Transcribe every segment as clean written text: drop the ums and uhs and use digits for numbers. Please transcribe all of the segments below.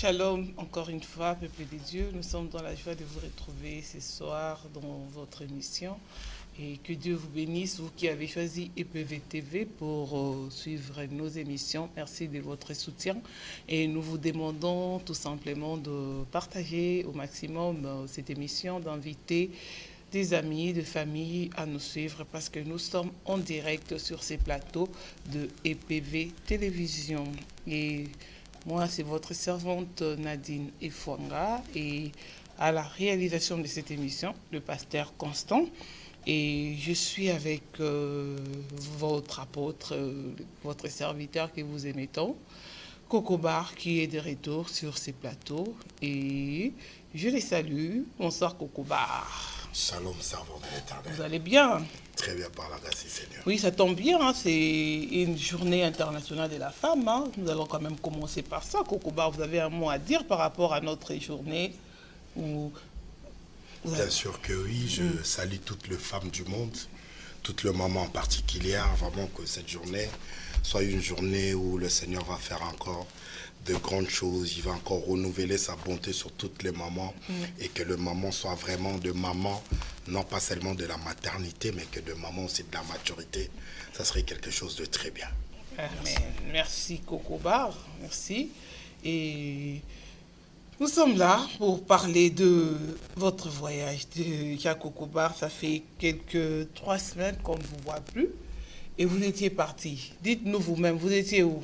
Shalom, encore une fois, peuple de Dieu. Nous sommes dans la joie de vous retrouver ce soir dans votre émission. Et que Dieu vous bénisse, vous qui avez choisi EPV TV pour suivre nos émissions. Merci de votre soutien. Et nous vous demandons tout simplement de partager au maximum cette émission, d'inviter des amis, de famille à nous suivre parce que nous sommes en direct sur ces plateaux de EPV Télévision. Et moi, c'est votre servante Nadine Efwanga et à la réalisation de cette émission, le pasteur Constant. Et je suis avec votre apôtre, votre serviteur que vous aimez tant, Coco Bar, qui est de retour sur ces plateaux. Et je les salue. Bonsoir Coco Bar. Shalom, servant de l'Éternel. Vous allez bien? Très bien, par la grâce du Seigneur. Oui, ça tombe bien, hein, c'est une journée internationale de la femme. Hein. Nous allons quand même commencer par ça. Coco Bar, vous avez un mot à dire par rapport à notre journée où... Bien sûr que oui, je salue toutes les femmes du monde, toutes les mamans en particulier. Vraiment que cette journée soit une journée où le Seigneur va faire encore de grandes choses. Il va encore renouveler sa bonté sur toutes les mamans et que le maman soit vraiment de maman, non pas seulement de la maternité, mais que de maman aussi de la maturité. Ça serait quelque chose de très bien. Merci, merci Coco Bar, merci. Et nous sommes là pour parler de votre voyage de Coco Bar. Ça fait 3 semaines qu'on ne vous voit plus et vous étiez parti. Dites-nous vous-même, vous étiez où?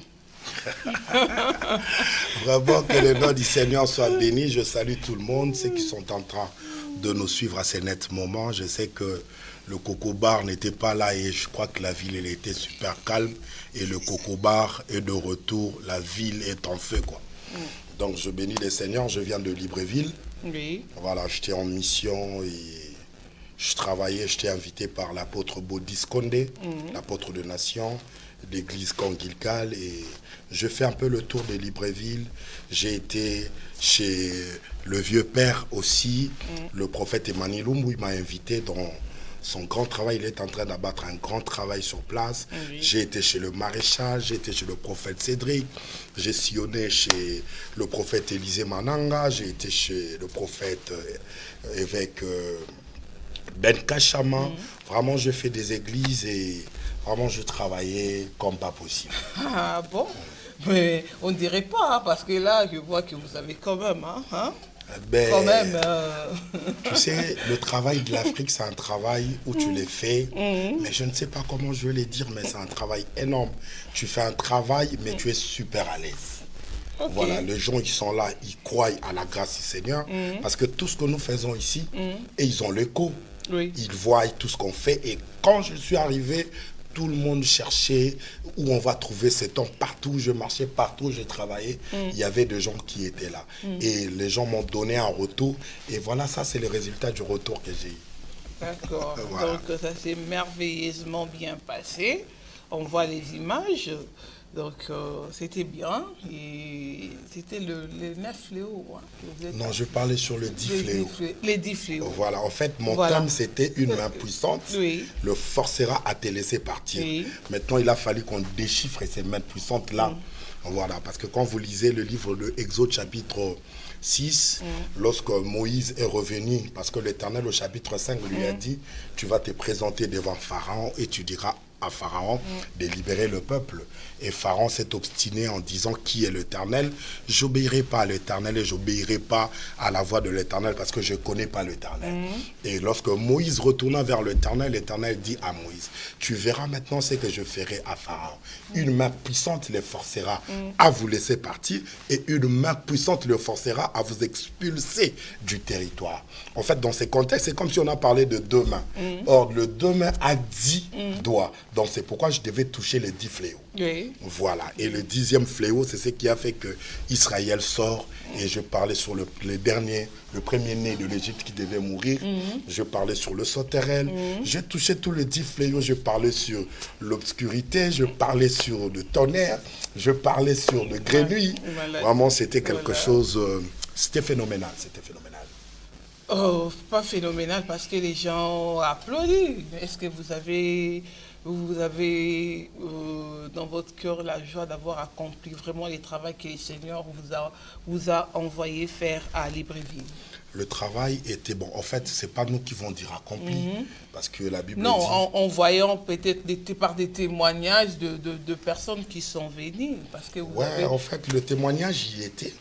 Vraiment que le nom du Seigneur soit béni. Je salue tout le monde, ceux qui sont en train de nous suivre à ces nets moments. Je sais que le Coco Bar n'était pas là et je crois que la ville elle était super calme. Et le Coco Bar est de retour, la ville est en feu, quoi. Donc je bénis le Seigneur, je viens de Libreville. Oui. Voilà, j'étais en mission et je travaillais, j'étais invité par l'apôtre Baudis Condé, l'apôtre de Nation, l'église congilcale, et je fais un peu le tour de Libreville. J'ai été chez le vieux père aussi, le prophète Emmanuel Lumbu, il m'a invité dans son grand travail, il est en train d'abattre un grand travail sur place. Oui. J'ai été chez le maréchal, j'ai été chez le prophète Cédric, j'ai sillonné chez le prophète Élisée Mananga, j'ai été chez le prophète évêque Ben Kachama. Vraiment, je fais des églises et vraiment, je travaillais comme pas possible. Ah bon? Mais on ne dirait pas, hein, parce que là, je vois que vous avez quand même, hein? Ben, quand même. Tu sais, le travail de l'Afrique, c'est un travail où tu les fais, mais je ne sais pas comment je vais le dire, mais c'est un travail énorme. Tu fais un travail, mais tu es super à l'aise. Okay. Voilà, les gens, ils sont là, ils croient à la grâce du Seigneur, parce que tout ce que nous faisons ici, et ils ont l'écho. Oui. Ils voient tout ce qu'on fait, et quand je suis arrivé, tout le monde cherchait où on va trouver cet homme. Partout, je marchais, partout, je travaillais. Il y avait des gens qui étaient là. Et les gens m'ont donné un retour. Et voilà, ça, c'est le résultat du retour que j'ai eu. D'accord. Voilà. Donc, ça s'est merveilleusement bien passé. On voit les images. Donc, c'était bien. Et c'était les 9 fléaux. Hein, non, je parlais sur le 10 fléaux. Les 10 fléaux. Voilà. En fait, mon thème, c'était une main puissante. Oui. Le forcera à te laisser partir. Oui. Maintenant, il a fallu qu'on déchiffre ces mains puissantes-là. Voilà. Parce que quand vous lisez le livre de Exode chapitre 6, lorsque Moïse est revenu, parce que l'Éternel au chapitre 5 lui a dit, tu vas te présenter devant Pharaon et tu diras à Pharaon de libérer le peuple. Et Pharaon s'est obstiné en disant qui est l'Éternel. J'obéirai pas à l'Éternel et j'obéirai pas à la voix de l'Éternel parce que je connais pas l'Éternel. Et lorsque Moïse retourna vers l'Éternel, l'Éternel dit à Moïse, tu verras maintenant ce que je ferai à Pharaon. Une main puissante les forcera à vous laisser partir et une main puissante les forcera à vous expulser du territoire. En fait, dans ces contextes, c'est comme si on a parlé de 2 mains. Or, le 2 mains a 10 doigts. Donc, c'est pourquoi je devais toucher les 10 fléaux. Oui. Voilà. Et le 10e fléau, c'est ce qui a fait que Israël sort. Et je parlais sur le premier-né de l'Égypte qui devait mourir. Je parlais sur le sauterelle. J'ai touché tous les 10 fléaux. Je parlais sur l'obscurité. Je parlais sur le tonnerre. Je parlais sur le grenouille. Voilà. Vraiment, c'était quelque chose... c'était phénoménal. C'était phénoménal. Oh, pas phénoménal parce que les gens applaudissent. Est-ce que vous avez vous avez dans votre cœur la joie d'avoir accompli vraiment le travail que le Seigneur vous a envoyé faire à Libreville? Le travail était bon. En fait, c'est pas nous qui vont dire accompli, parce que la Bible non, dit... en voyant peut-être par des témoignages de personnes qui sont venues. Parce que en fait, le témoignage y était.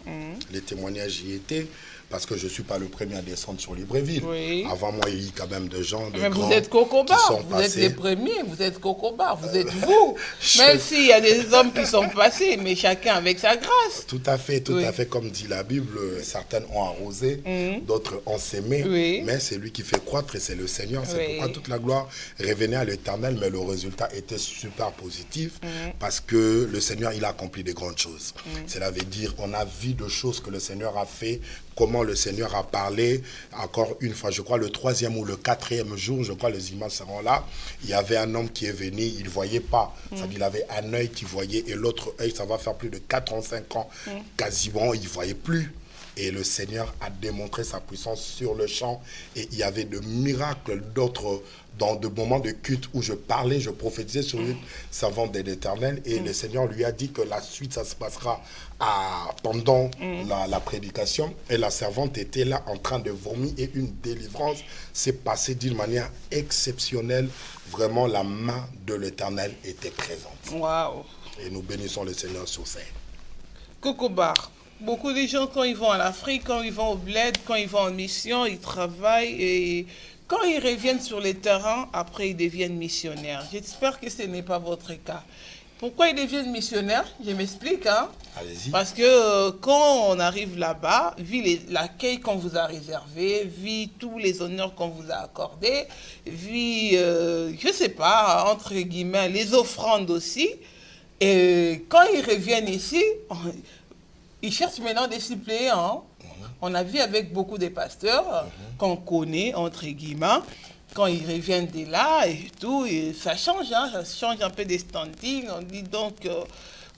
Les témoignages y étaient. Parce que je ne suis pas le premier à descendre sur Libreville. Oui. Avant moi, il y a eu quand même de gens, vous êtes Cocobar, vous êtes les premiers, vous êtes Cocobar, vous êtes vous. Même s'il y a des hommes qui sont passés, mais chacun avec sa grâce. Tout à fait, à fait. Comme dit la Bible, certaines ont arrosé, d'autres ont sémé, mais c'est lui qui fait croître et c'est le Seigneur. C'est pourquoi toute la gloire revenait à l'Éternel, mais le résultat était super positif parce que le Seigneur, il a accompli de grandes choses. Cela veut dire, on a vu de choses que le Seigneur a fait, comment le Seigneur a parlé, encore une fois, je crois le 3e ou le 4e jour, je crois les images seront là, il y avait un homme qui est venu, il ne voyait pas, c'est-à-dire il avait un œil qui voyait et l'autre œil, ça va faire plus de 85 ans, quasiment, il ne voyait plus. Et le Seigneur a démontré sa puissance sur le champ. Et il y avait de miracles, d'autres, dans de moments de culte où je parlais, je prophétisais sur une servante de l'Éternel. Et le Seigneur lui a dit que la suite, ça se passera pendant la prédication. Et la servante était là en train de vomir. Et une délivrance s'est passée d'une manière exceptionnelle. Vraiment, la main de l'Éternel était présente. Waouh! Et nous bénissons le Seigneur sur ça. Cocobar. Beaucoup de gens, quand ils vont en Afrique, quand ils vont au bled, quand ils vont en mission, ils travaillent et quand ils reviennent sur les terrains, après ils deviennent missionnaires. J'espère que ce n'est pas votre cas. Pourquoi ils deviennent missionnaires? Je m'explique. Allez-y. Parce que quand on arrive là-bas, vu l'accueil qu'on vous a réservé, vu tous les honneurs qu'on vous a accordés, vu, je ne sais pas, entre guillemets, les offrandes aussi, et quand ils reviennent ici, ils cherchent maintenant des suppléants. On a vu avec beaucoup de pasteurs qu'on connaît, entre guillemets, quand ils reviennent de là et tout, et ça change, ça change un peu des standings. On dit donc,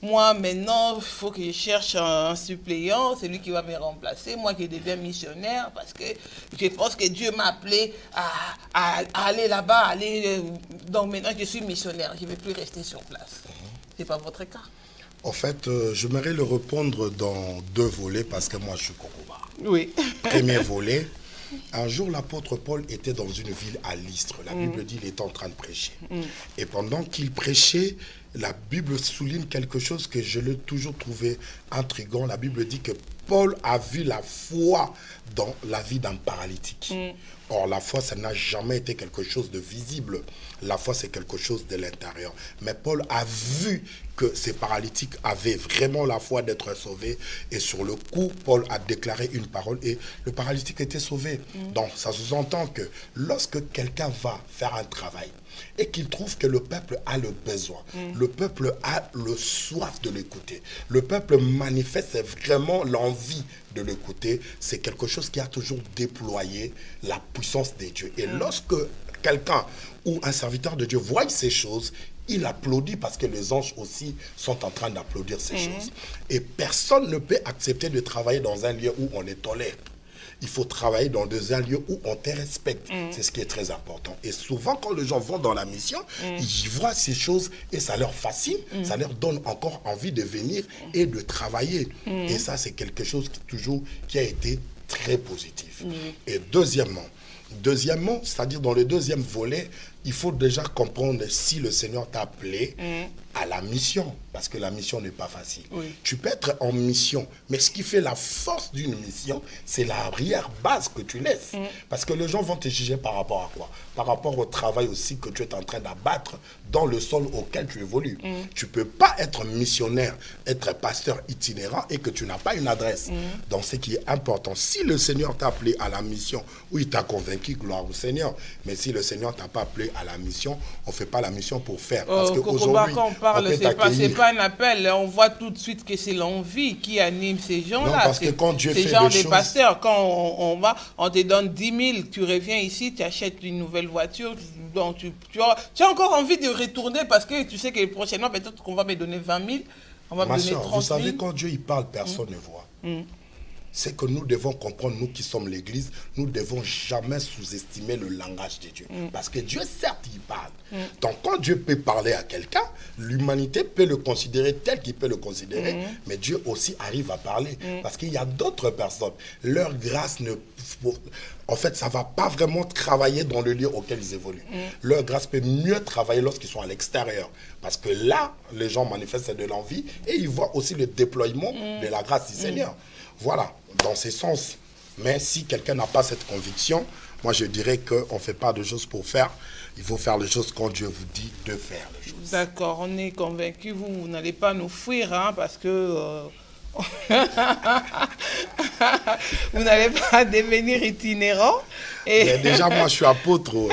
moi maintenant, il faut que je cherche un suppléant, c'est lui qui va me remplacer, moi qui deviens missionnaire, parce que je pense que Dieu m'a appelé à aller là-bas, donc maintenant je suis missionnaire, je ne vais plus rester sur place. Ce n'est pas votre cas. En fait, j'aimerais le répondre dans 2 volets parce que moi, je suis Cocobar. Oui. Premier volet, un jour, l'apôtre Paul était dans une ville à Lystre. La Bible dit qu'il était en train de prêcher. Et pendant qu'il prêchait, la Bible souligne quelque chose que je l'ai toujours trouvé intriguant. La Bible dit que Paul a vu la foi dans la vie d'un paralytique. Or, la foi, ça n'a jamais été quelque chose de visible. La foi, c'est quelque chose de l'intérieur. Mais Paul a vu que ces paralytiques avaient vraiment la foi d'être sauvés. Et sur le coup, Paul a déclaré une parole et le paralytique était sauvé. Donc, ça sous-entend que lorsque quelqu'un va faire un travail et qu'il trouve que le peuple a le besoin, le peuple a le soif de l'écouter, le peuple manifeste vraiment l'envie de l'écouter, c'est quelque chose qui a toujours déployé la puissance des dieux. Et lorsque quelqu'un ou un serviteur de Dieu voit ces choses, il applaudit parce que les anges aussi sont en train d'applaudir ces choses. Et personne ne peut accepter de travailler dans un lieu où on les tolère. Il faut travailler dans un lieu où on te respecte. C'est ce qui est très important. Et souvent, quand les gens vont dans la mission, ils voient ces choses et ça leur fascine, ça leur donne encore envie de venir et de travailler. Et ça, c'est quelque chose qui a été très positif. Et deuxièmement, c'est-à-dire dans le deuxième volet, il faut déjà comprendre si le Seigneur t'a appelé à la mission, parce que la mission n'est pas facile. Tu peux être en mission, mais ce qui fait la force d'une mission, c'est l'arrière base que tu laisses. Parce que les gens vont te juger par rapport à quoi? Par rapport au travail aussi que tu es en train d'abattre dans le sol auquel tu évolues. Tu ne peux pas être missionnaire, être pasteur itinérant et que tu n'as pas une adresse. Donc ce qui est important, si le Seigneur t'a appelé à la mission, oui, il t'a convaincu, gloire au Seigneur, mais si le Seigneur t'a pas appelé à la mission, on ne fait pas la mission pour faire. Parce qu'aujourd'hui, quand on parle, c'est pas un appel. On voit tout de suite que c'est l'envie qui anime ces gens-là. Non, parce que quand Dieu fait des gens, des des choses... pasteurs, quand on te donne 10 000, tu reviens ici, tu achètes une nouvelle voiture, donc tu as encore envie de retourner parce que tu sais que prochainement, peut-être qu'on va me donner 20 000, on va me donner 30 000. Vous savez, quand Dieu il parle, personne ne voit. c'est que nous devons comprendre, nous qui sommes l'Église, nous ne devons jamais sous-estimer le langage de Dieu. Parce que Dieu, certes, il parle. Donc, quand Dieu peut parler à quelqu'un, l'humanité peut le considérer tel qu'il peut le considérer, mais Dieu aussi arrive à parler. Parce qu'il y a d'autres personnes, leur grâce ne... En fait, ça ne va pas vraiment travailler dans le lieu auquel ils évoluent. Leur grâce peut mieux travailler lorsqu'ils sont à l'extérieur. Parce que là, les gens manifestent de l'envie et ils voient aussi le déploiement de la grâce du Seigneur. Voilà, dans ce sens. Mais si quelqu'un n'a pas cette conviction, moi je dirais qu'on ne fait pas de choses pour faire. Il faut faire les choses quand Dieu vous dit de faire les choses. D'accord, on est convaincus. Vous n'allez pas nous fuir, hein, parce que... vous n'allez pas devenir itinérant. Mais déjà, moi, je suis apôtre.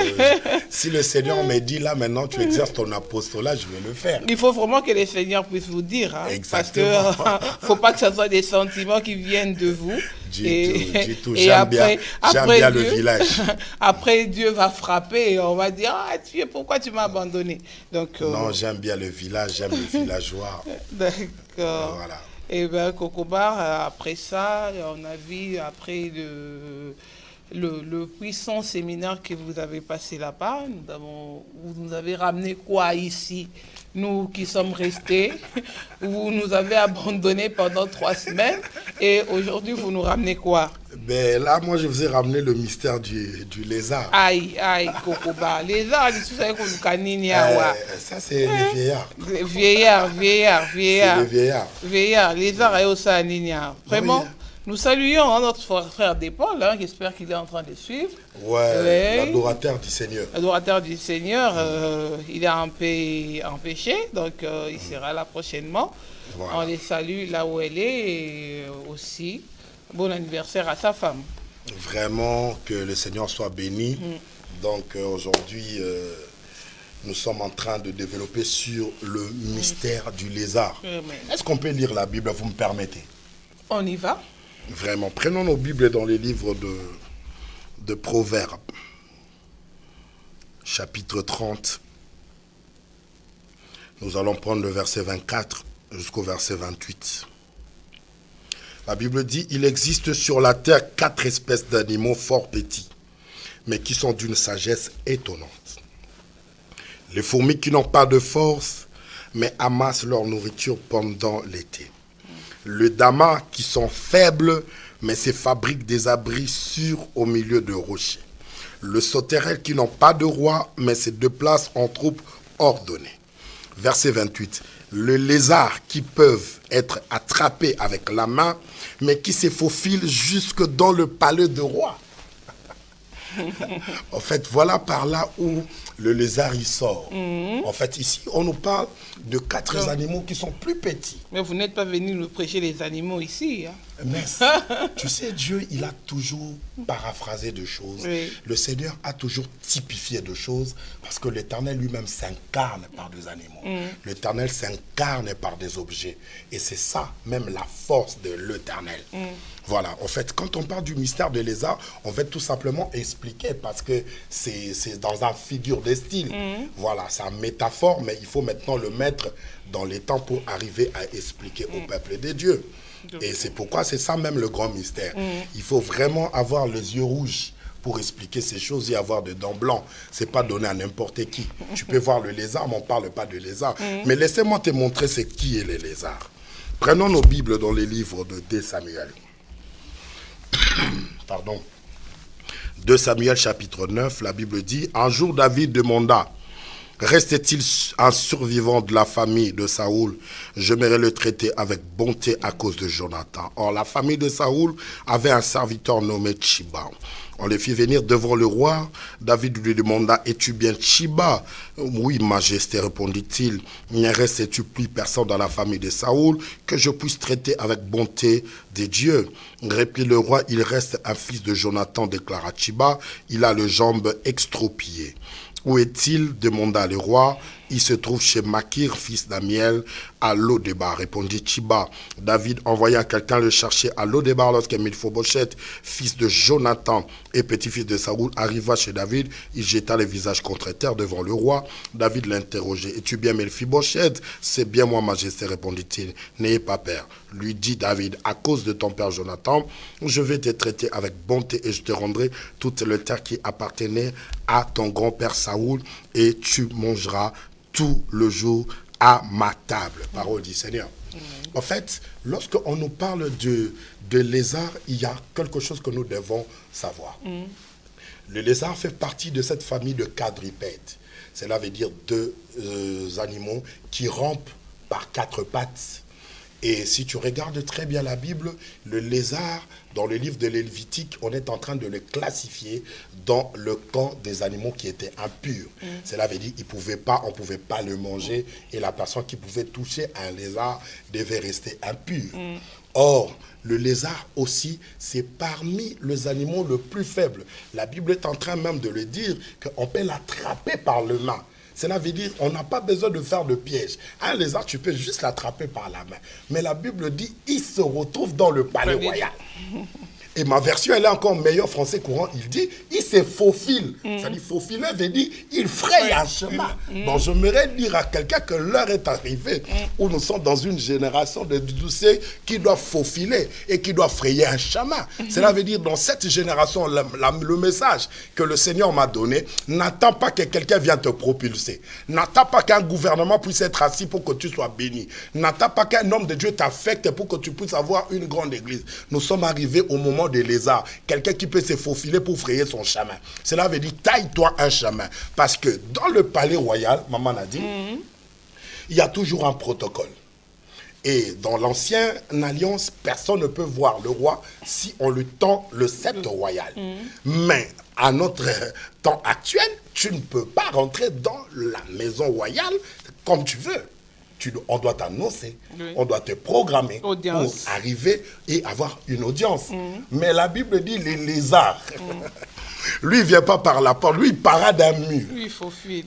Si le Seigneur me dit, là, maintenant, tu exerces ton apostolat, je vais le faire. Il faut vraiment que le Seigneur puisse vous dire. Hein, exactement. Parce qu'il ne faut pas que ce soit des sentiments qui viennent de vous. Du tout. J'aime bien le village. Après, Dieu va frapper et on va dire, ah, Dieu, pourquoi tu m'as abandonné? Donc, non, j'aime bien le village, j'aime le villageois. D'accord. Voilà. Et bien, Kokobar, après ça, on a vu, après le puissant séminaire que vous avez passé là-bas, vous nous avez ramené quoi ici? Nous qui sommes restés, vous nous avez abandonnés pendant 3 semaines, et aujourd'hui, vous nous ramenez quoi? Ben là, moi, je vous ai ramené le mystère du lézard. Aïe, Kokobar. Lézard, tu sais qu'on nous canine. Ça, c'est les vieillards. Vieillards. C'est les vieillards. Vieillards, lézard et aussi à Nina. Vraiment. Oui. Nous saluons notre frère d'Épaule, hein, j'espère qu'il est en train de suivre. Ouais, l'adorateur du Seigneur. L'adorateur du Seigneur, il est empêché, donc il sera là prochainement. Voilà. On les salue là où elle est et aussi bon anniversaire à sa femme. Vraiment, que le Seigneur soit béni. Donc aujourd'hui, nous sommes en train de développer sur le mystère du lézard. Est-ce qu'on peut lire la Bible, vous me permettez? On y va. Vraiment, prenons nos Bibles dans les livres de Proverbes, chapitre 30. Nous allons prendre le verset 24 jusqu'au verset 28. La Bible dit, il existe sur la terre 4 espèces d'animaux fort petits, mais qui sont d'une sagesse étonnante. Les fourmis qui n'ont pas de force, mais amassent leur nourriture pendant l'été. Le dama qui sont faibles, mais se fabriquent des abris sûrs au milieu de rochers. Le sauterelle qui n'ont pas de roi, mais se déplacent en troupes ordonnées. Verset 28. Le lézard qui peuvent être attrapés avec la main, mais qui se faufilent jusque dans le palais de roi. En fait, voilà par là où le lézard il sort. En fait, ici, on nous parle de 4 animaux qui sont plus petits. Mais vous n'êtes pas venu nous prêcher les animaux ici. Hein? Mais tu sais, Dieu, il a toujours paraphrasé de choses. Oui. Le Seigneur a toujours typifié de choses parce que l'Éternel lui-même s'incarne par des animaux. L'Éternel s'incarne par des objets. Et c'est ça, même la force de l'Éternel. Voilà, en fait, quand on parle du mystère de lézard, on va tout simplement expliquer parce que c'est dans une figure de style. Voilà, c'est une métaphore, mais il faut maintenant le mettre dans les temps pour arriver à expliquer au peuple de Dieu. Et c'est pourquoi c'est ça même le grand mystère. Il faut vraiment avoir les yeux rouges pour expliquer ces choses et avoir des dents blancs. C'est pas donné à n'importe qui. Tu peux voir le lézard, mais on ne parle pas de lézard. Mais laissez-moi te montrer c'est qui est le lézard. Prenons nos Bibles dans les livres de 2 Samuel. Pardon. 2 Samuel chapitre 9, la Bible dit, un jour David demanda, restait-il un survivant de la famille de Saoul? J'aimerais le traiter avec bonté à cause de Jonathan. Or, la famille de Saoul avait un serviteur nommé Tchiba. On les fit venir devant le roi. David lui demanda, es-tu bien Tchiba? Oui, majesté, répondit-il. Ne reste-tu plus personne dans la famille de Saoul que je puisse traiter avec bonté des dieux? Réplit le roi, il reste un fils de Jonathan, déclara Tchiba. Il a les jambes extropiées. Où est-il? Demanda le roi. Il se trouve chez Makir, fils d'Amiel, à Lo-Débar. Répondit Tchiba. David envoya quelqu'un le chercher à Lo-Débar lorsque Mephibosheth, fils de Jonathan et petit-fils de Saoul, arriva chez David. Il jeta le visage contre terre devant le roi. David l'interrogeait. Es-tu bien Mephibosheth? C'est bien moi, majesté, répondit-il. N'ayez pas peur. Lui dit David, à cause de ton père Jonathan, je vais te traiter avec bonté et je te rendrai toute la terre qui appartenait à ton grand-père Saoul et tu mangeras tout le jour à ma table. Parole du Seigneur. En fait, lorsqu'on nous parle de lézard, il y a quelque chose que nous devons savoir. Le lézard fait partie de cette famille de quadrupèdes. Cela veut dire deux animaux qui rampent par quatre pattes. Et si tu regardes très bien la Bible, le lézard, dans le livre de Lévitique, on est en train de le classifier dans le camp des animaux qui étaient impurs. Cela veut dire qu'on ne pouvait pas le manger et la personne qui pouvait toucher un lézard devait rester impure. Or, le lézard aussi, c'est parmi les animaux les plus faibles. La Bible est en train même de le dire qu'on peut l'attraper par le main. Cela veut dire qu'on n'a pas besoin de faire de piège. Un lézard, tu peux juste l'attraper par la main. Mais la Bible dit, il se retrouve dans le palais royal. Et ma version, elle est encore meilleure français courant. Il dit, il se faufile. C'est-à-dire, faufiler veut dire, il fraye un chemin. Donc, j'aimerais dire à quelqu'un que l'heure est arrivée où nous sommes dans une génération de douceurs qui doivent faufiler et qui doivent frayer un chemin. Cela veut dire, dans cette génération, le message que le Seigneur m'a donné, n'attends pas que quelqu'un vienne te propulser. N'attends pas qu'un gouvernement puisse être assis pour que tu sois béni. N'attends pas qu'un homme de Dieu t'affecte pour que tu puisses avoir une grande église. Nous sommes arrivés au moment des lézards, quelqu'un qui peut se faufiler pour frayer son chemin. Cela veut dire taille-toi un chemin. Parce que dans le palais royal, maman a dit, il y a toujours un protocole. Et dans l'ancienne alliance, personne ne peut voir le roi si on lui tend le sceptre royal. Mais à notre temps actuel, tu ne peux pas rentrer dans la maison royale comme tu veux. On doit t'annoncer, on doit te programmer pour arriver et avoir une audience. Mais la Bible dit les lézards. Lui, il ne vient pas par la porte, lui, il parade d'un mur. Lui, il faufile.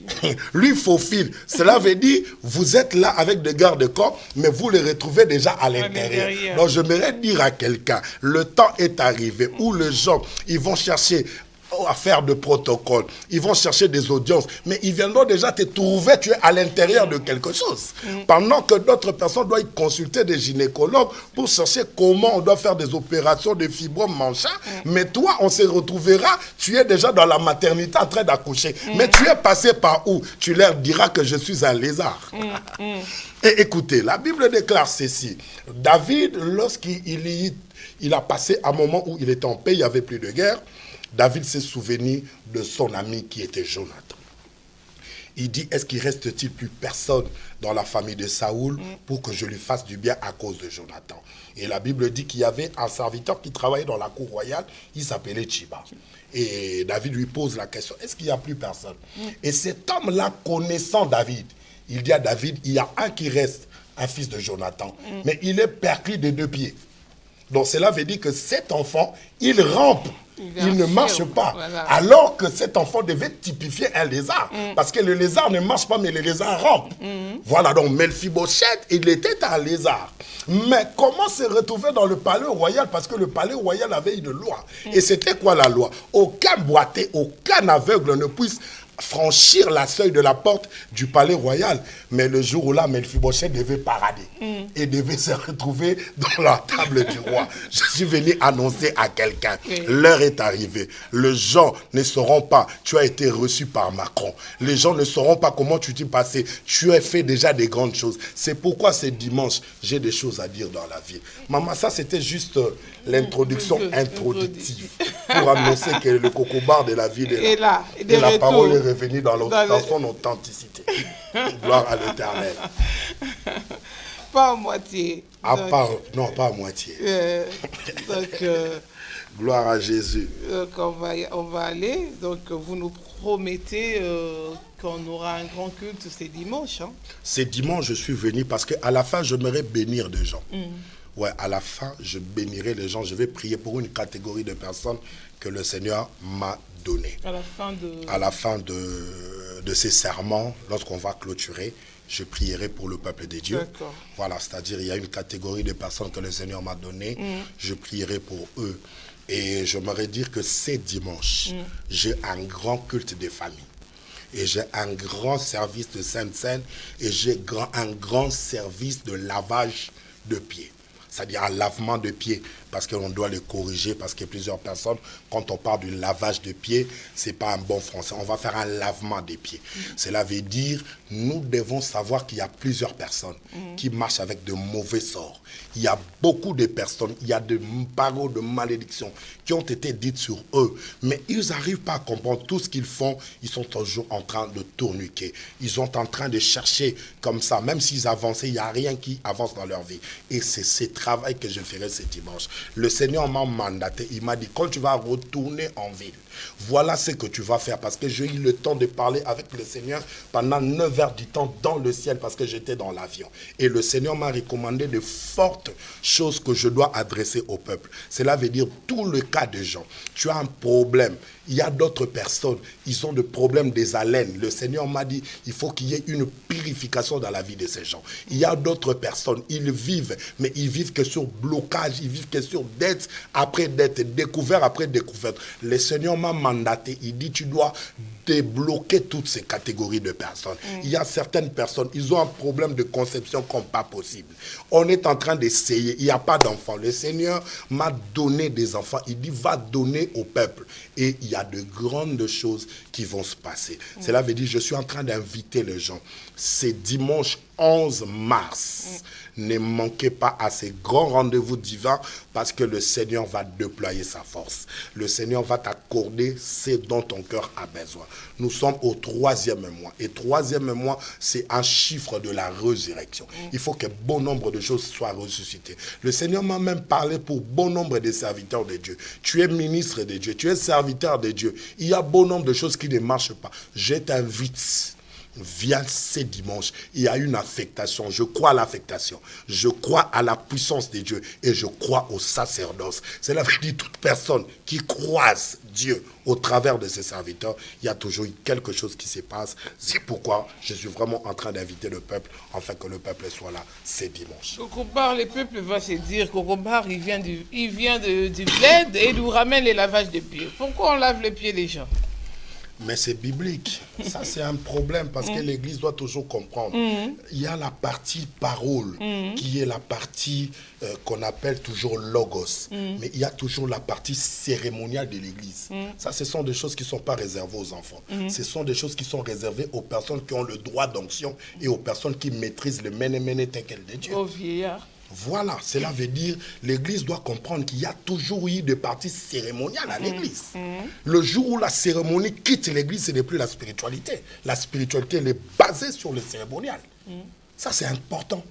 Lui, il faufile. Cela veut dire, vous êtes là avec des gardes-corps, mais vous les retrouvez déjà à l'intérieur. Donc, j'aimerais dire à quelqu'un, le temps est arrivé où les gens, ils vont chercher à faire de protocole, ils vont chercher des audiences, mais ils viendront déjà te trouver, tu es à l'intérieur de quelque chose. Pendant que d'autres personnes doivent consulter des gynécologues pour chercher comment on doit faire des opérations de fibromes machin, mais toi, on se retrouvera, tu es déjà dans la maternité en train d'accoucher. Mais tu es passé par où? Tu leur diras que je suis un lézard. Et écoutez, la Bible déclare ceci. David, lorsqu'il a passé un moment où il était en paix, il n'y avait plus de guerre, David s'est souvenu de son ami qui était Jonathan. Il dit, est-ce qu'il reste-t-il plus personne dans la famille de Saoul pour que je lui fasse du bien à cause de Jonathan? Et la Bible dit qu'il y avait un serviteur qui travaillait dans la cour royale, il s'appelait Tchiba. Et David lui pose la question, est-ce qu'il n'y a plus personne? Et cet homme-là, connaissant David, il dit à David, il y a un qui reste, un fils de Jonathan, mais il est perclus des deux pieds. Donc cela veut dire que cet enfant, il rampe. Il ne marche pas. Voilà. Alors que cet enfant devait typifier un lézard. Parce que le lézard ne marche pas, mais le lézard rampe. Voilà, donc Mephibosheth, il était un lézard. Mais comment se retrouver dans le palais royal? Parce que le palais royal avait une loi. Et c'était quoi la loi? Aucun boiteux, aucun aveugle ne puisse franchir la seuil de la porte du palais royal. Mais le jour où là, Mephibosheth devait parader et devait se retrouver dans la table du roi. Je suis venu annoncer à quelqu'un, l'heure est arrivée. Les gens ne sauront pas, tu as été reçu par Macron. Les gens ne sauront pas comment tu t'es passé. Tu as fait déjà des grandes choses. C'est pourquoi ce dimanche, j'ai des choses à dire dans la vie. Maman, ça c'était juste l'introduction introductive pour annoncer que le cocobar de la vie est là. Et la parole est revenue dans son authenticité. Gloire à l'Éternel. Pas à moitié. Non, pas à moitié. Donc, gloire à Jésus. On va aller. Donc, vous nous promettez qu'on aura un grand culte ce dimanche. Hein? Ce dimanche, je suis venu parce qu'à la fin, j'aimerais bénir des gens. Ouais, à la fin, je bénirai les gens. Je vais prier pour une catégorie de personnes que le Seigneur m'a donné. À la fin de ces serments, lorsqu'on va clôturer, je prierai pour le peuple de Dieu. Voilà, c'est-à-dire il y a une catégorie de personnes que le Seigneur m'a donné. Je prierai pour eux. Et je m'aimerais dire que c'est dimanche. J'ai un grand culte des familles. Et j'ai un grand service de Sainte-Seine. Et j'ai un grand service de lavage de pieds. C'est-à-dire un lavement de pieds, parce qu'on doit le corriger, parce que plusieurs personnes, quand on parle du lavage de pieds, ce n'est pas un bon français. On va faire un lavement des pieds. Cela veut dire, nous devons savoir qu'il y a plusieurs personnes qui marchent avec de mauvais sorts. Il y a beaucoup de personnes, il y a des paroles de malédiction qui ont été dites sur eux, mais ils n'arrivent pas à comprendre tout ce qu'ils font. Ils sont toujours en train de tourniquer. Ils sont en train de chercher comme ça. Même s'ils avançaient, il n'y a rien qui avance dans leur vie. Et c'est ce travail que je ferai ce dimanche. Le Seigneur m'a mandaté. Il m'a dit, quand tu vas retourner en ville, voilà ce que tu vas faire. Parce que j'ai eu le temps de parler avec le Seigneur pendant 9 heures du temps dans le ciel, parce que j'étais dans l'avion. Et le Seigneur m'a recommandé de fortes choses que je dois adresser au peuple. Cela veut dire tout le cas de gens. Tu as un problème. Il y a d'autres personnes, ils ont des problèmes des haleines. Le Seigneur m'a dit, il faut qu'il y ait une purification dans la vie de ces gens. Il y a d'autres personnes, ils vivent, mais ils vivent que sur blocage, ils vivent que sur dette après dette, découvert après découverte. Le Seigneur m'a mandaté, il dit, tu dois débloquer toutes ces catégories de personnes. Il y a certaines personnes, ils ont un problème de conception comme pas possible. On est en train d'essayer, il n'y a pas d'enfants. Le Seigneur m'a donné des enfants, il dit, va donner au peuple. Et il y a de grandes choses qui vont se passer. Cela veut dire, je suis en train d'inviter les gens. C'est dimanche 11 mars. Ne manquez pas à ces grands rendez-vous divins, parce que le Seigneur va déployer sa force. Le Seigneur va t'accorder ce dont ton cœur a besoin. Nous sommes au 3e mois. Et 3e mois, c'est un chiffre de la résurrection. Il faut que bon nombre de choses soient ressuscitées. Le Seigneur m'a même parlé pour bon nombre de serviteurs de Dieu. Tu es ministre de Dieu, tu es serviteur de Dieu. Il y a bon nombre de choses qui ne marchent pas. Je t'invite. Viens ce dimanche, il y a une affectation. Je crois à l'affectation. Je crois à la puissance de Dieu et je crois au sacerdoce. Cela veut dire toute personne qui croise Dieu au travers de ses serviteurs, il y a toujours quelque chose qui se passe. C'est pourquoi je suis vraiment en train d'inviter le peuple, afin que le peuple soit là ce dimanche. Cocobar, le peuple va se dire, Cocobar, il vient du bled et nous ramène les lavages de pieds. Pourquoi on lave les pieds des gens? Mais c'est biblique. Ça, c'est un problème, parce que l'Église doit toujours comprendre. Il y a la partie parole, qui est la partie qu'on appelle toujours logos. Mais il y a toujours la partie cérémoniale de l'Église. Ça, ce sont des choses qui ne sont pas réservées aux enfants. Ce sont des choses qui sont réservées aux personnes qui ont le droit d'onction et aux personnes qui maîtrisent le méné tekel de Dieu. Aux vieillards. Voilà, cela veut dire l'Église doit comprendre qu'il y a toujours eu des parties cérémoniales à l'Église. Le jour où la cérémonie quitte l'Église, ce n'est plus la spiritualité. La spiritualité, elle est basée sur le cérémonial. Ça, c'est important.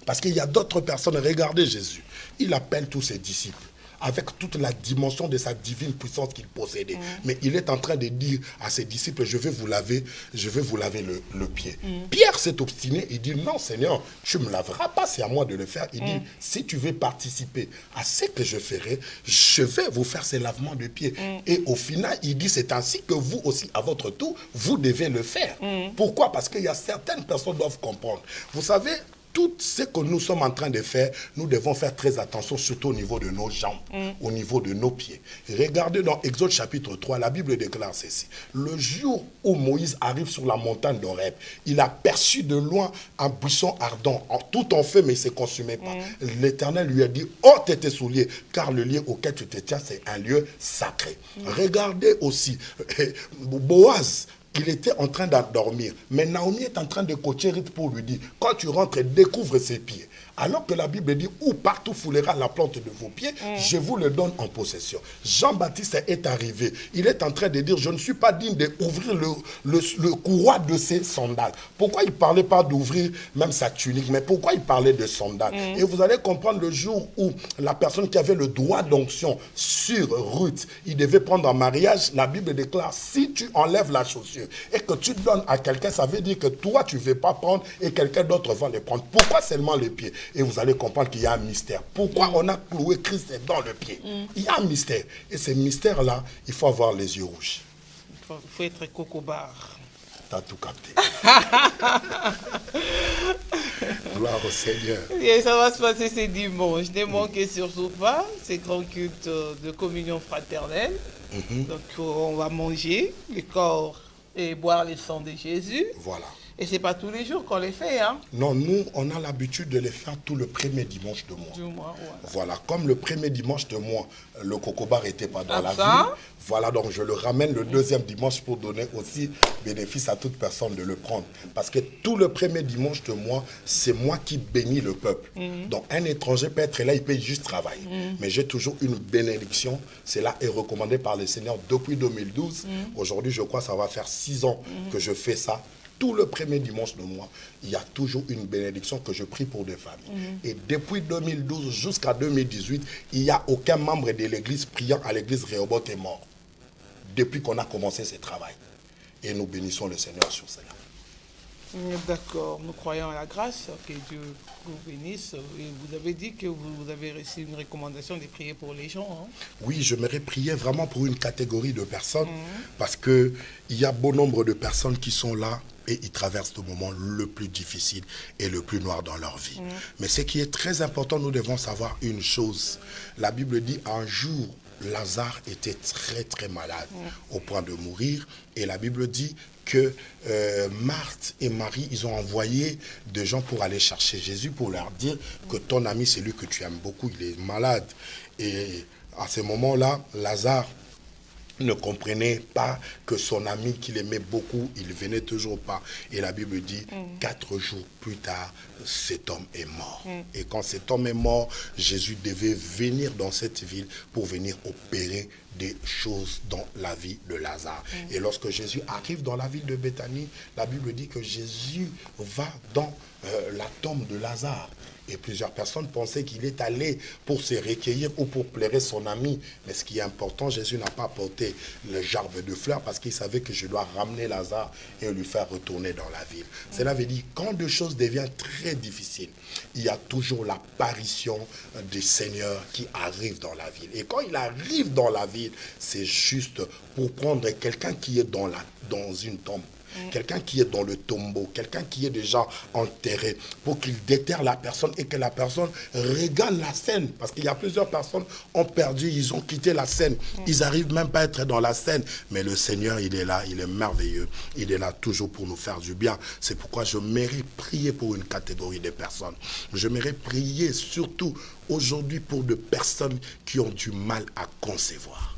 Parce qu'il y a d'autres personnes. Regardez Jésus. Il appelle tous ses disciples avec toute la dimension de sa divine puissance qu'il possédait. Mais il est en train de dire à ses disciples, je vais vous laver le pied. Pierre s'est obstiné, il dit, non Seigneur, tu ne me laveras pas, c'est à moi de le faire. Il dit, si tu veux participer à ce que je ferai, je vais vous faire ces lavements de pieds. Et au final, il dit, c'est ainsi que vous aussi, à votre tour, vous devez le faire. Pourquoi? Parce qu'il y a certaines personnes qui doivent comprendre. Vous savez, tout ce que nous sommes en train de faire, nous devons faire très attention, surtout au niveau de nos jambes, au niveau de nos pieds. Regardez dans Exode chapitre 3, la Bible déclare ceci. Le jour où Moïse arrive sur la montagne d'Horeb, il a aperçu de loin un buisson ardent, tout en feu, mais il ne se consumait pas. L'Éternel lui a dit, ôte tes souliers, car le lieu auquel tu te tiens, c'est un lieu sacré. Regardez aussi, Boaz, il était en train d'endormir. Mais Naomi est en train de coacher Ruth pour lui dire, quand tu rentres, découvre ses pieds. Alors que la Bible dit, où partout foulera la plante de vos pieds, je vous le donne en possession. Jean-Baptiste est arrivé. Il est en train de dire, je ne suis pas digne d'ouvrir le courroie de ses sandales. Pourquoi il ne parlait pas d'ouvrir même sa tunique, mais pourquoi il parlait de sandales? Et vous allez comprendre le jour où la personne qui avait le droit d'onction sur Ruth, il devait prendre en mariage, la Bible déclare, si tu enlèves la chaussure et que tu donnes à quelqu'un, ça veut dire que toi, tu ne veux pas prendre et quelqu'un d'autre va le prendre. Pourquoi seulement les pieds? et vous allez comprendre qu'il y a un mystère. Pourquoi on a cloué Christ dans le pied? Il y a un mystère. Et ce mystère-là, il faut avoir les yeux rouges. Il faut être cocobar. T'as tout capté. Gloire au Seigneur. Et ça va se passer ce dimanche. Ne manquez surtout pas ces grands cultes de communion fraternelle. Donc on va manger le corps et boire le sang de Jésus. Voilà. Et ce n'est pas tous les jours qu'on les fait, hein? Non, nous, on a l'habitude de les faire tout le premier dimanche de mois. Voilà, comme le premier dimanche de mois, le cocobar n'était pas dans la ville. Voilà, donc je le ramène le deuxième dimanche pour donner aussi bénéfice à toute personne de le prendre. Parce que tout le premier dimanche de mois, c'est moi qui bénis le peuple. Donc un étranger peut être là, il peut juste travailler. Mais j'ai toujours une bénédiction. Cela est recommandé par le Seigneur depuis 2012. Aujourd'hui, je crois que ça va faire 6 ans que je fais ça. Tout le premier dimanche de mois, il y a toujours une bénédiction que je prie pour des familles. Et depuis 2012 jusqu'à 2018, il n'y a aucun membre de l'église priant à l'église Rehoboth est mort. Depuis qu'on a commencé ce travail. Et nous bénissons le Seigneur sur cela. D'accord, nous croyons à la grâce, que Dieu vous bénisse. Et vous avez dit que vous avez reçu une recommandation de prier pour les gens. Hein? Oui, j'aimerais prier vraiment pour une catégorie de personnes parce qu'il y a bon nombre de personnes qui sont là et ils traversent le moment le plus difficile et le plus noir dans leur vie. Mais ce qui est très important, nous devons savoir une chose. La Bible dit un jour, Lazare était très très malade au point de mourir et la Bible dit que Marthe et Marie, ils ont envoyé des gens pour aller chercher Jésus pour leur dire que ton ami, celui que tu aimes beaucoup, il est malade. Et à ce moment-là, Lazare ne comprenait pas que son ami qu'il aimait beaucoup, il venait toujours pas. Et la Bible dit, 4 jours plus tard, cet homme est mort. Et quand cet homme est mort, Jésus devait venir dans cette ville pour venir opérer des choses dans la vie de Lazare. Et lorsque Jésus arrive dans la ville de Béthanie, la Bible dit que Jésus va dans la tombe de Lazare. Et plusieurs personnes pensaient qu'il est allé pour se recueillir ou pour pleurer son ami. Mais ce qui est important, Jésus n'a pas apporté le gerbe de fleurs parce qu'il savait que je dois ramener Lazare et lui faire retourner dans la ville. Cela veut dire quand des choses deviennent très difficiles, il y a toujours l'apparition du Seigneur qui arrive dans la ville. Et quand il arrive dans la ville, c'est juste pour prendre quelqu'un qui est dans une tombe. Quelqu'un qui est dans le tombeau, quelqu'un qui est déjà enterré, pour qu'il déterre la personne et que la personne regagne la scène. Parce qu'il y a plusieurs personnes qui ont perdu, ils ont quitté la scène. Ils n'arrivent même pas à être dans la scène. Mais le Seigneur, il est là, il est merveilleux. Il est là toujours pour nous faire du bien. C'est pourquoi je mérite prier pour une catégorie de personnes. Je mérite prier surtout aujourd'hui pour des personnes qui ont du mal à concevoir.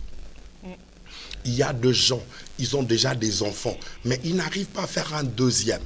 Il y a des gens, ils ont déjà des enfants, mais ils n'arrivent pas à faire un deuxième.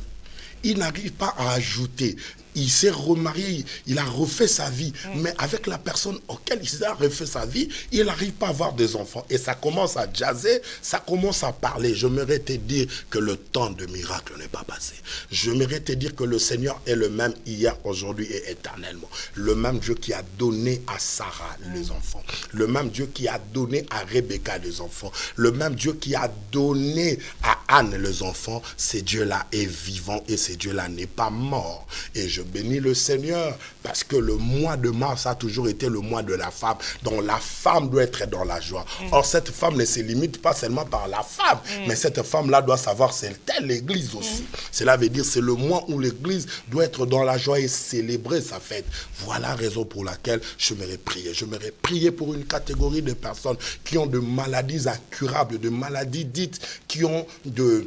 Ils n'arrivent pas à ajouter. Il s'est remarié, il a refait sa vie. Mais avec la personne auquel il a refait sa vie, il n'arrive pas à avoir des enfants. Et ça commence à jaser, ça commence à parler. J'aimerais te dire que le temps de miracle n'est pas passé. J'aimerais te dire que le Seigneur est le même hier, aujourd'hui et éternellement. Le même Dieu qui a donné à Sarah les enfants. Le même Dieu qui a donné à Rebecca les enfants. Le même Dieu qui a donné à Anne les enfants. Ce Dieu-là est vivant et ce Dieu-là n'est pas mort. Et je bénis le Seigneur parce que le mois de mars a toujours été le mois de la femme. Donc la femme doit être dans la joie. Or cette femme ne se limite pas seulement par la femme, mais cette femme-là doit savoir c'est l'église aussi. Cela veut dire c'est le mois où l'église doit être dans la joie et célébrer sa fête. Voilà la raison pour laquelle je m'aurais prié. Je m'aurais prié pour une catégorie de personnes qui ont de maladies incurables, de maladies dites qui ont de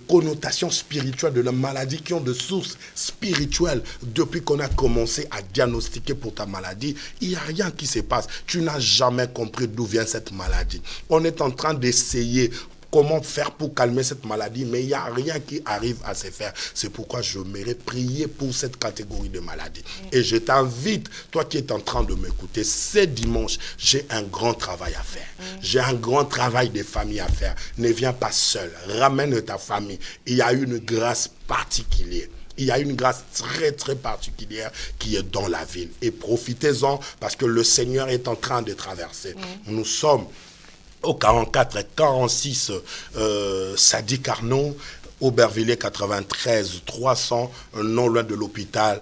connotations spirituelles, de la maladie qui ont de sources spirituelles. Depuis qu'on a commencé à diagnostiquer pour ta maladie, il n'y a rien qui se passe. Tu n'as jamais compris d'où vient cette maladie. On est en train d'essayer comment faire pour calmer cette maladie, mais il n'y a rien qui arrive à se faire. C'est pourquoi je m'aimerais prier pour cette catégorie de maladies. Et je t'invite, toi qui es en train de m'écouter, ce dimanche, j'ai un grand travail à faire. J'ai un grand travail de famille à faire. Ne viens pas seul, ramène ta famille. Il y a une grâce particulière. Il y a une grâce très très particulière qui est dans la ville. Et profitez-en parce que le Seigneur est en train de traverser. Nous sommes au 44 et 46 Sadi Carnot. Aubervilliers 93 300, non loin de l'hôpital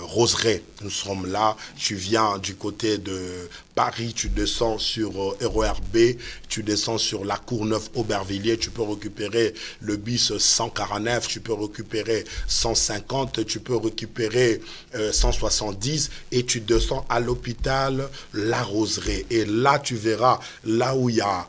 Roseraie. Nous sommes là. Tu viens du côté de Paris, tu descends sur RERB, tu descends sur la Courneuve Aubervilliers, tu peux récupérer le bus 149, tu peux récupérer 150, tu peux récupérer 170 et tu descends à l'hôpital La Roseraie. Et là, tu verras, là où il y a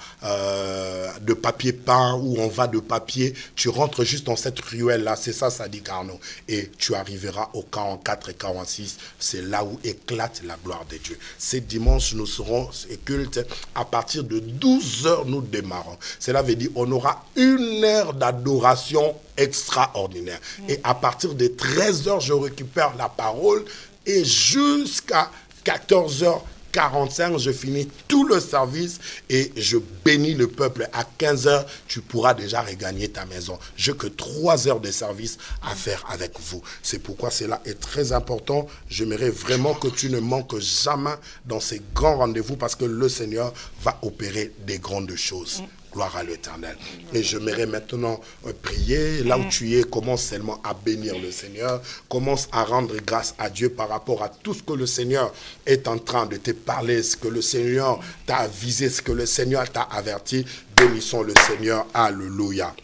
de papier peint, où on va de papier, tu rentres juste dans cette ruelle-là, c'est ça, Sadi Carnot. Et tu arriveras au 44 et 46, c'est là où éclate la gloire de Dieu. C'est dimanche, nous serons cultes. À partir de 12h, nous démarrons. Cela veut dire qu'on aura 1 heure d'adoration extraordinaire. Et à partir de 13h, je récupère la parole. Et jusqu'à 14h45, je finis tout le service et je bénis le peuple. À 15h, tu pourras déjà regagner ta maison. Je n'ai que 3 heures de service à faire avec vous. C'est pourquoi cela est très important. J'aimerais vraiment que tu ne manques jamais dans ces grands rendez-vous parce que le Seigneur va opérer des grandes choses. Gloire à l'Éternel. Et j'aimerais maintenant prier. Là où tu es, commence seulement à bénir le Seigneur. Commence à rendre grâce à Dieu par rapport à tout ce que le Seigneur est en train de te parler, ce que le Seigneur t'a avisé, ce que le Seigneur t'a averti. Bénissons le Seigneur. Alléluia.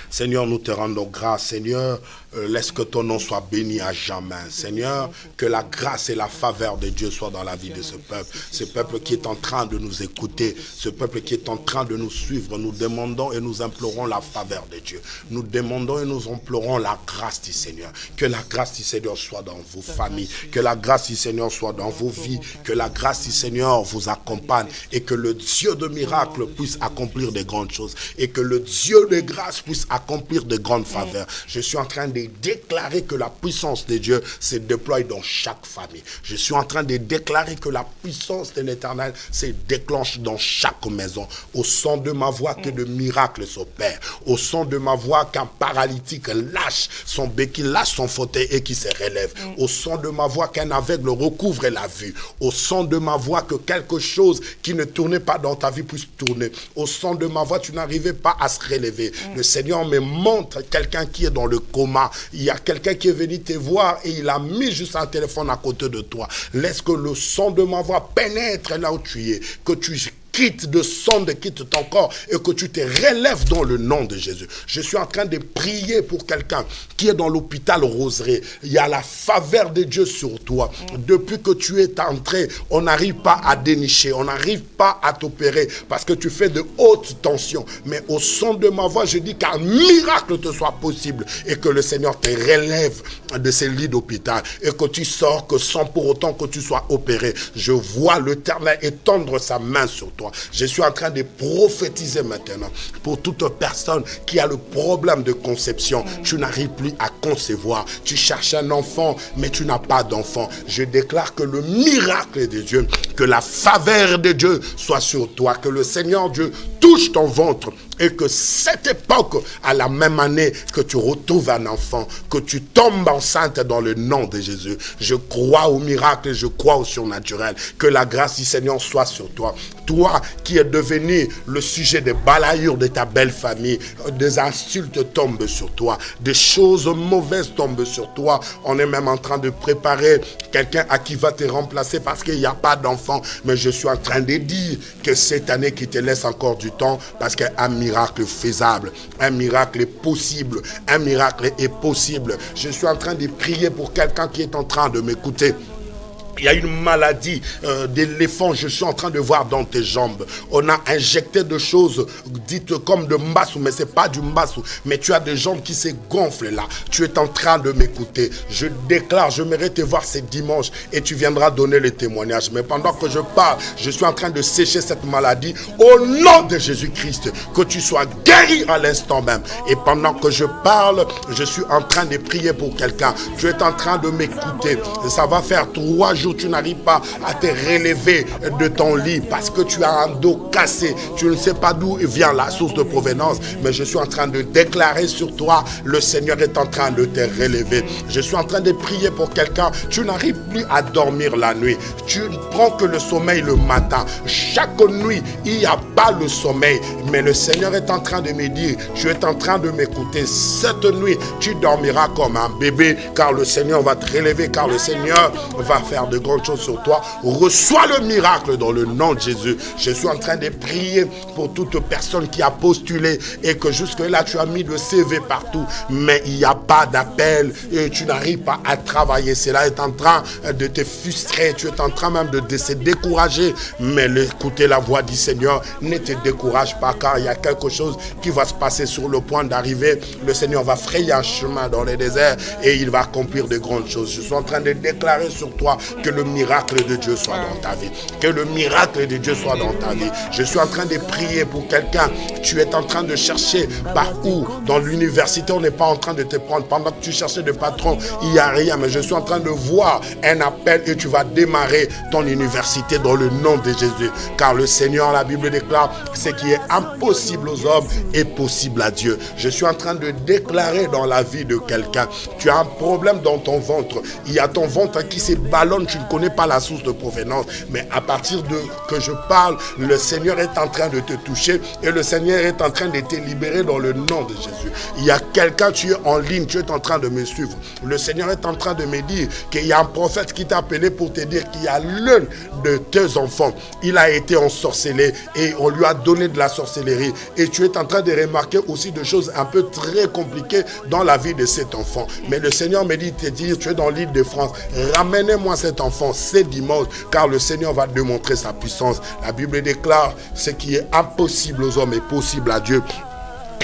Seigneur, nous te rendons grâce. Seigneur, laisse que ton nom soit béni à jamais. Seigneur, que la grâce et la faveur de Dieu soient dans la vie de ce peuple qui est en train de nous écouter, ce peuple qui est en train de nous suivre. Nous demandons et nous implorons la faveur de Dieu. Nous demandons et nous implorons la grâce du Seigneur. Que la grâce du Seigneur soit dans vos familles, que la grâce du Seigneur soit dans vos vies, que la grâce du Seigneur vous accompagne et que le Dieu de miracles puisse accomplir de grandes choses et que le Dieu de grâce puisse accomplir de grandes faveurs. Je suis en train de déclarer que la puissance de Dieu se déploie dans chaque famille. Je suis en train de déclarer que la puissance de l'Éternel se déclenche dans chaque maison. Au son de ma voix, que de miracles s'opèrent. Au son de ma voix, qu'un paralytique lâche son béquille, lâche son fauteuil et qui se relève. Au son de ma voix, qu'un aveugle recouvre la vue. Au son de ma voix, que quelque chose qui ne tournait pas dans ta vie puisse tourner. Au son de ma voix, tu n'arrivais pas à se relever. Le Seigneur me montre quelqu'un qui est dans le coma. Il y a quelqu'un qui est venu te voir et il a mis juste un téléphone à côté de toi. Laisse que le son de ma voix pénètre là où tu es. Que tu quitte de sonde, quitte ton corps et que tu te relèves dans le nom de Jésus. Je suis en train de prier pour quelqu'un qui est dans l'hôpital Roseraie. Il y a la faveur de Dieu sur toi. Depuis que tu es entré, on n'arrive pas à dénicher, on n'arrive pas à t'opérer parce que tu fais de hautes tensions. Mais au son de ma voix, je dis qu'un miracle te soit possible et que le Seigneur te relève de ces lits d'hôpital et que tu sors que sans pour autant que tu sois opéré. Je vois l'Éternel étendre sa main sur toi. Je suis en train de prophétiser maintenant pour toute personne qui a le problème de conception. Tu n'arrives plus à concevoir. Tu cherches un enfant, mais tu n'as pas d'enfant. Je déclare que le miracle de Dieu, que la faveur de Dieu soit sur toi, que le Seigneur Dieu touche ton ventre et que cette époque, à la même année que tu retrouves un enfant, que tu tombes enceinte dans le nom de Jésus. Je crois au miracle, je crois au surnaturel. Que la grâce du Seigneur soit sur toi. Toi qui es devenu le sujet des balaillures de ta belle famille, des insultes tombent sur toi, des choses mauvaises tombent sur toi. On est même en train de préparer quelqu'un à qui va te remplacer parce qu'il n'y a pas d'enfant. Mais je suis en train de dire que cette année qui te laisse encore du temps parce qu'un miracle faisable, un miracle est possible, un miracle est possible. Je suis en train de prier pour quelqu'un qui est en train de m'écouter. Il y a une maladie d'éléphant, je suis en train de voir dans tes jambes. On a injecté des choses dites comme de mbassou, mais ce n'est pas du mbassou. Mais tu as des jambes qui se gonflent là. Tu es en train de m'écouter. Je déclare, je j'aimerais te voir ce dimanche et tu viendras donner le témoignage. Mais pendant que je parle, je suis en train de sécher cette maladie. Au nom de Jésus-Christ, que tu sois guéri à l'instant même. Et pendant que je parle, je suis en train de prier pour quelqu'un. Tu es en train de m'écouter. Ça va faire 3 jours jour tu n'arrives pas à te relever de ton lit parce que tu as un dos cassé, tu ne sais pas d'où vient la source de provenance, mais je suis en train de déclarer sur toi, le Seigneur est en train de te relever. Je suis en train de prier pour quelqu'un, tu n'arrives plus à dormir la nuit, tu ne prends que le sommeil le matin. Chaque nuit, il n'y a pas le sommeil, mais le Seigneur est en train de me dire, tu es en train de m'écouter. Cette nuit, tu dormiras comme un bébé, car le Seigneur va te relever, car le Seigneur va faire de grandes choses sur toi. Reçois le miracle dans le nom de Jésus. Je suis en train de prier pour toute personne qui a postulé et que jusque-là, tu as mis le CV partout, mais il n'y a pas d'appel et tu n'arrives pas à travailler. Cela est en train de te frustrer, tu es en train même de se décourager, mais écoutez la voix du Seigneur, ne te décourage pas, car il y a quelque chose qui va se passer sur le point d'arriver. Le Seigneur va frayer un chemin dans les déserts et il va accomplir de grandes choses. Je suis en train de déclarer sur toi que le miracle de Dieu soit dans ta vie, que le miracle de Dieu soit dans ta vie. Je suis en train de prier pour quelqu'un, tu es en train de chercher par où, dans l'université on n'est pas en train de te prendre, pendant que tu cherchais de patron, il n'y a rien, mais je suis en train de voir un appel et tu vas démarrer ton université dans le nom de Jésus, car le Seigneur, la Bible déclare, ce qui est impossible aux hommes est possible à Dieu. Je suis en train de déclarer dans la vie de quelqu'un, tu as un problème dans ton ventre, il y a ton ventre qui se ballonne, tu ne connais pas la source de provenance, mais à partir de que je parle, le Seigneur est en train de te toucher et le Seigneur est en train de te libérer dans le nom de Jésus. Il y a quelqu'un, tu es en ligne, tu es en train de me suivre. Le Seigneur est en train de me dire qu'il y a un prophète qui t'a appelé pour te dire qu'il y a l'un de tes enfants, il a été ensorcelé et on lui a donné de la sorcellerie. Et tu es en train de remarquer aussi des choses un peu très compliquées dans la vie de cet enfant. Mais le Seigneur me dit te dire, tu es dans l'île de France, ramenez-moi cet enfant, c'est dimanche, car le Seigneur va démontrer sa puissance. La Bible déclare, ce qui est impossible aux hommes est possible à Dieu.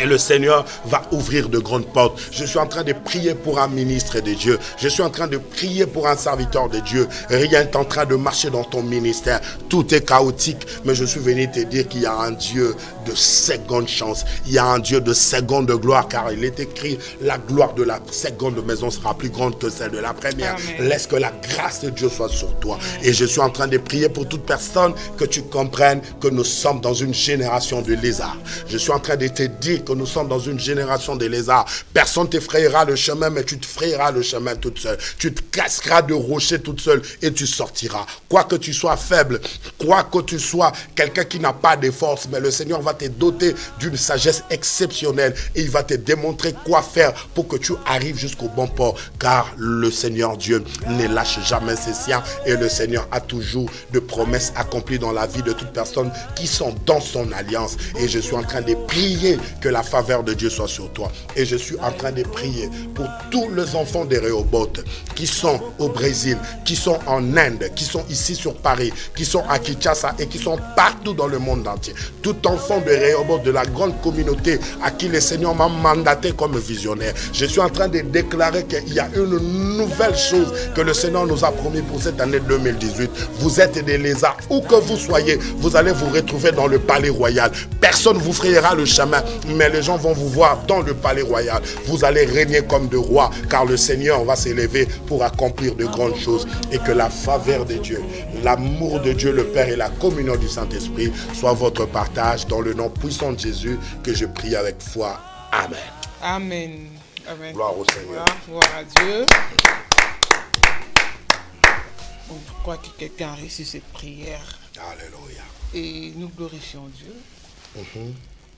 Et le Seigneur va ouvrir de grandes portes. Je suis en train de prier pour un ministre de Dieu. Je suis en train de prier pour un serviteur de Dieu. Rien n'est en train de marcher dans ton ministère. Tout est chaotique. Mais je suis venu te dire qu'il y a un Dieu de seconde chance. Il y a un Dieu de seconde gloire. Car il est écrit, la gloire de la seconde maison sera plus grande que celle de la première. Amen. Laisse que la grâce de Dieu soit sur toi. Et je suis en train de prier pour toute personne que tu comprennes que nous sommes dans une génération de lézards. Je suis en train de te dire que nous sommes dans une génération de lézards. Personne ne te frayera le chemin, mais tu te frayeras le chemin toute seule. Tu te casseras de rochers toute seule et tu sortiras. Quoi que tu sois faible, quoi que tu sois quelqu'un qui n'a pas de force, mais le Seigneur va te doter d'une sagesse exceptionnelle et il va te démontrer quoi faire pour que tu arrives jusqu'au bon port. Car le Seigneur Dieu ne lâche jamais ses siens et le Seigneur a toujours de promesses accomplies dans la vie de toute personne qui sont dans son alliance. Et je suis en train de prier que la faveur de Dieu soit sur toi. Et je suis en train de prier pour tous les enfants des Rehoboth qui sont au Brésil, qui sont en Inde, qui sont ici sur Paris, qui sont à Kinshasa et qui sont partout dans le monde entier. Tout enfant de Rehoboth, de la grande communauté à qui le Seigneur m'a mandaté comme visionnaire. Je suis en train de déclarer qu'il y a une nouvelle chose que le Seigneur nous a promis pour cette année 2018. Vous êtes des lézards. Où que vous soyez, vous allez vous retrouver dans le palais royal. Personne ne vous frayera le chemin, mais les gens vont vous voir dans le palais royal. Vous allez régner comme de rois, car le Seigneur va s'élever pour accomplir de grandes choses. Et que la faveur de Dieu, l'amour de Dieu le Père et la communion du Saint-Esprit soient votre partage. Dans le nom puissant de Jésus que je prie avec foi. Amen. Amen. Amen. Gloire au Seigneur. Gloire à Dieu. Je crois que quelqu'un a reçu cette prière. Alléluia. Et nous glorifions Dieu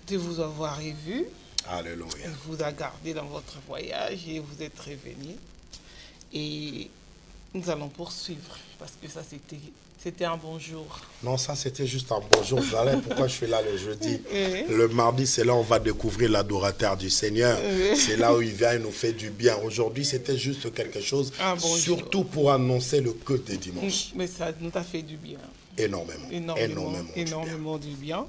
de vous avoir revu. Alléluia. Il vous a gardé dans votre voyage et vous êtes revenu. Et nous allons poursuivre parce que ça c'était un bon jour. Non, ça c'était juste un bon jour. Vous savez pourquoi je suis là le jeudi? Le mardi, c'est là où on va découvrir l'adorateur du Seigneur. C'est là où il vient et nous fait du bien. Aujourd'hui, c'était juste quelque chose, surtout pour annoncer le culte de dimanche. Mais ça nous a fait du bien. Énormément du bien.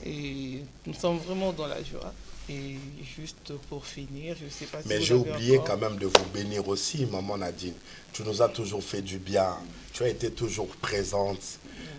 Et nous sommes vraiment dans la joie. Et juste pour finir, je ne sais pas si mais j'ai oublié quand même de vous bénir aussi, maman Nadine. Tu nous as toujours fait du bien. Tu as été toujours présente.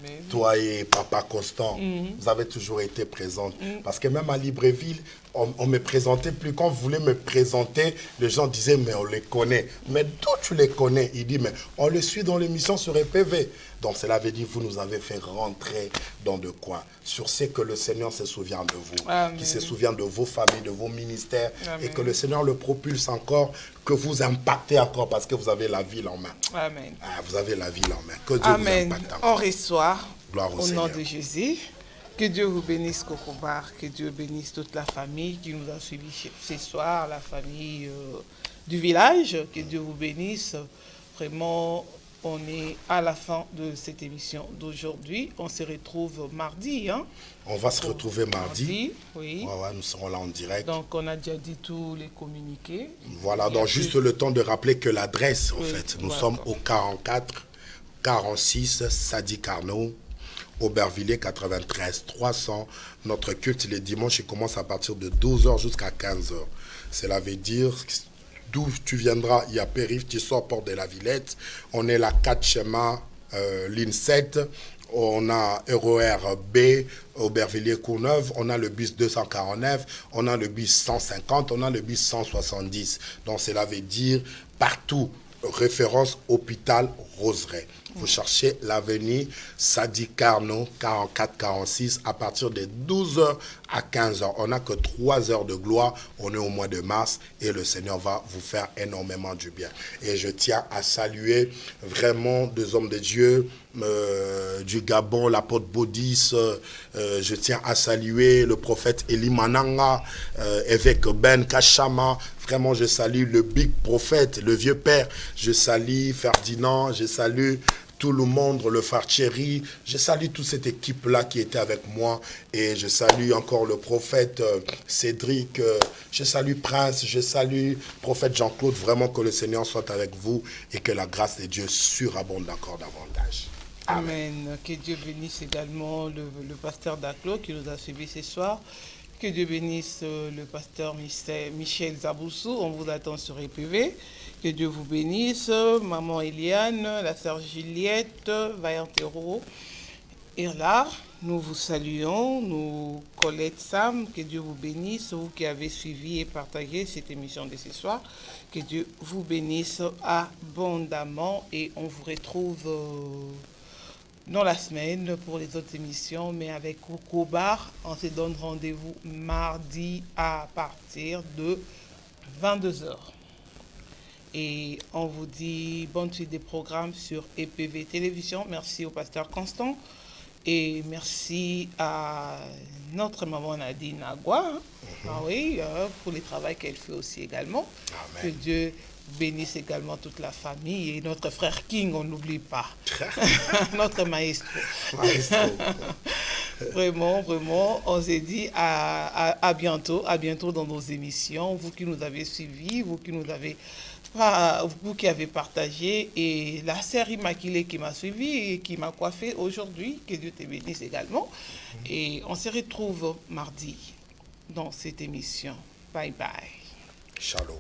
Amen. Toi et papa Constant, vous avez toujours été présente. Parce que même à Libreville, on me présentait plus. Quand vous voulez me présenter, les gens disaient, mais on les connaît. Mais d'où tu les connais? Il dit, mais on les suit dans l'émission sur EPV. Donc cela veut dire, vous nous avez fait rentrer dans de quoi? Sur ce que le Seigneur se souvient de vous. Amen. Qui se souvient de vos familles, de vos ministères. Amen. Et que le Seigneur le propulse encore, que vous impactez encore parce que vous avez la ville en main. Amen. Vous avez la ville en main. Que Dieu Amen. vous impacte encore. On reçoit, Gloire au nom de Jésus. Que Dieu vous bénisse, Kokobar, que Dieu bénisse toute la famille qui nous a suivis ce soir, la famille du village, que Dieu vous bénisse. Vraiment, on est à la fin de cette émission d'aujourd'hui. On se retrouve mardi. Hein? On va se retrouver mardi. Oui. Ouais, nous serons là en direct. Donc, on a déjà dit tous les communiqués. Voilà, donc juste le temps de rappeler que l'adresse, en fait, nous sommes au 44 46 Sadi Carnot. Aubervilliers 93 300. Notre culte les dimanches, il commence à partir de 12h jusqu'à 15h. Cela veut dire, d'où tu viendras, il y a Périph', tu sors Porte de la Villette. On est la 4 schéma, ligne 7. On a RER B, Aubervilliers Courneuve. On a le bus 249. On a le bus 150. On a le bus 170. Donc cela veut dire partout, référence hôpital Roseraie. Vous cherchez l'avenue Sadi Carnot 44-46 à partir de 12h à 15h. On n'a que 3 heures de gloire. On est au mois de mars et le Seigneur va vous faire énormément du bien. Et je tiens à saluer vraiment deux hommes de Dieu du Gabon, l'apôtre Baudis. Je tiens à saluer le prophète Eli Mananga, évêque Ben Kachama. Vraiment, je salue le big prophète, le vieux père. Je salue Ferdinand, je salue tout le monde, le frère Thierry. Je salue toute cette équipe-là qui était avec moi. Et je salue encore le prophète Cédric. Je salue Prince. Je salue prophète Jean-Claude. Vraiment que le Seigneur soit avec vous et que la grâce de Dieu surabonde encore davantage. Amen. Que Dieu bénisse également le pasteur Daclo qui nous a suivis ce soir. Que Dieu bénisse le pasteur Michel Zaboussou. On vous attend sur EPV. Que Dieu vous bénisse. Maman Eliane, la sœur Juliette, Vaillantero, Irlar, nous vous saluons. Nous, Colette Sam, que Dieu vous bénisse. Vous qui avez suivi et partagé cette émission de ce soir. Que Dieu vous bénisse abondamment. Et on vous retrouve dans la semaine pour les autres émissions, mais avec Kokobar, on se donne rendez-vous mardi à partir de 22h. Et on vous dit bonne suite des programmes sur EPV Télévision. Merci au pasteur Constant et merci à notre maman Nadine Agua, pour le travail qu'elle fait aussi également. Amen. Que Dieu bénisse également toute la famille et notre frère King, on n'oublie pas. Notre maestro. Vraiment, on s'est dit à bientôt dans nos émissions. Vous qui nous avez suivis, vous qui avez partagé, et la sœur Immaculée qui m'a suivi et qui m'a coiffé aujourd'hui, que Dieu te bénisse également. Et on se retrouve mardi dans cette émission. Bye bye. Shalom.